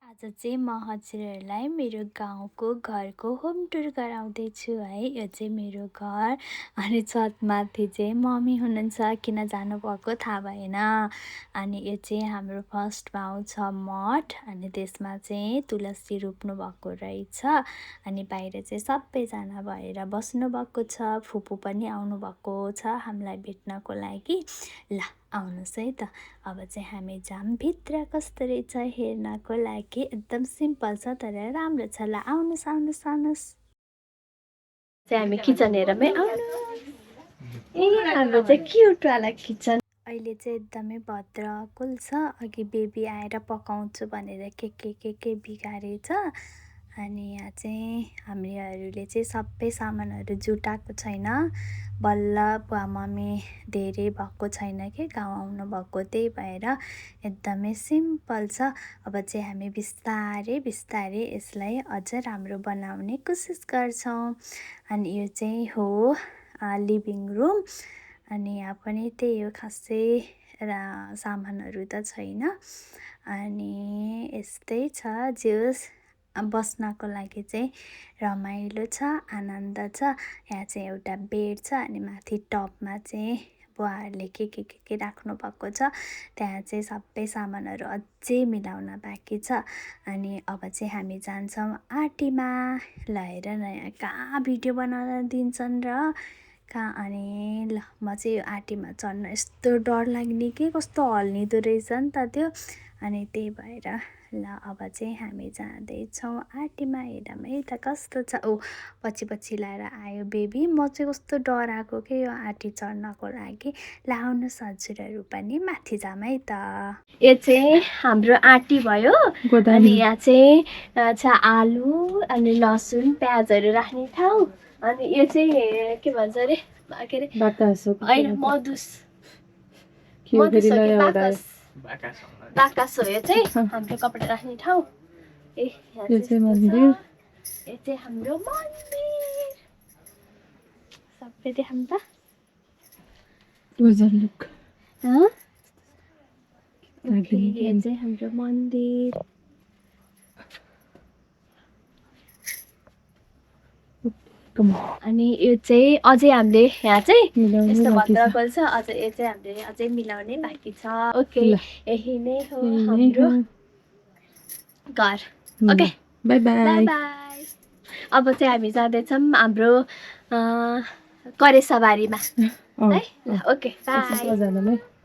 आज चाहिँ म हजुरहरूलाई मेरो गाउँको घरको होम टुर गराउँदैछु है। यो चाहिँ मेरो घर अनि छतमाथि चाहिँ मम्मी हुनुहुन्छ, किन जानुभएको थाहा भएन। अनि यो चाहिँ हाम्रो फर्स्टमा आउँछ मठ अनि त्यसमा चाहिँ तुलसी रोप्नु भएको रहेछ। अनि बाहिर चाहिँ सबैजना भएर बस्नुभएको छ, फुपू पनि आउनुभएको छ हामीलाई भेट्नको लागि। ल आउनुहोस् है त, अब चाहिँ हामी जाऊँ भित्र कस्तो रहेछ हेर्नको लागि। एकदम सिम्पल छ तर राम्रो छ। ल आउनुहोस् आउनुहोस् आउनुहोस् चाहिँ हामी किचन हेरौँ आउनुहोस्। ए हाम्रो चाहिँ क्युटवाला किचन अहिले चाहिँ एकदमै भद्रकुल छ। अघि बेबी आएर पकाउँछु भनेर के बिगारेछ। अनि यहाँ चाहिँ हामीहरूले चाहिँ सबै सामानहरू जुटाएको छैन, बल्ल बुवा मम्मी धेरै भएको छैन कि गाउँ आउनु भएको, त्यही भएर एकदमै सिम्पल छ। अब चाहिँ हामी बिस्तारै बिस्तारै यसलाई अझ राम्रो बनाउने कोसिस गर्छौँ। अनि यो चाहिँ हो लिभिङ रुम। अनि यहाँ पनि त्यही हो, खासै सामानहरू त छैन। अनि यस्तै छ, जे होस् बस्नको लागि चाहिँ रमाइलो छ, आनन्द छ। यहाँ चाहिँ एउटा बेड छ अनि माथि टपमा चाहिँ बुवाहरूले के राख्नु भएको छ। त्यहाँ चाहिँ सबै सामानहरू अझै मिलाउन बाँकी छ। अनि अब चाहिँ हामी जान्छौँ आँटीमा। ल हेर न यहाँ कहाँ भिडियो बनाउन दिन्छन् र कहाँ। अनि ल म चाहिँ यो आँटीमा चढ्न यस्तो डर लाग्ने कि कस्तो हल्लिँदो रहेछ नि त त्यो। अनि त्यही भएर ल अब चाहिँ हामी जाँदैछौँ आँटीमा। हेरौँ है त कस्तो छ। ओ पछि लाएर आयो बेबी। म चाहिँ कस्तो डराएको के यो आँटी चढ्नको लागि। ल आउनुहोस् हजुरहरू पनि माथि जाऊँ है त। यो चाहिँ हाम्रो आँटी भयो। अनि यहाँ चाहिँ छ आलु अनि लसुन प्याजहरू राख्ने ठाउँ। अनि यो चाहिँ के भन्छ अरे होइन मधुस बाकस हो। यो चाहिँ हाम्रो कपडा राख्ने ठाउँ। यो चाहिँ मन्दिर, यो चाहिँ हाम्रो मन्दिर। सबै देखाउँ त। यो चाहिँ हाम्रो मन्दिर। अनि यो चाहिँ अझै हामीले यहाँ चाहिँ यस्तो भद्रकल छ, अझै यो चाहिँ हामीले अझै मिलाउने बाँकी छ। ओके यही नै हो हाम्रो घर। Okay by by by. अब चाहिँ हामी जाँदैछौँ हाम्रो करेसाबारीमा है। ल ओके बाई।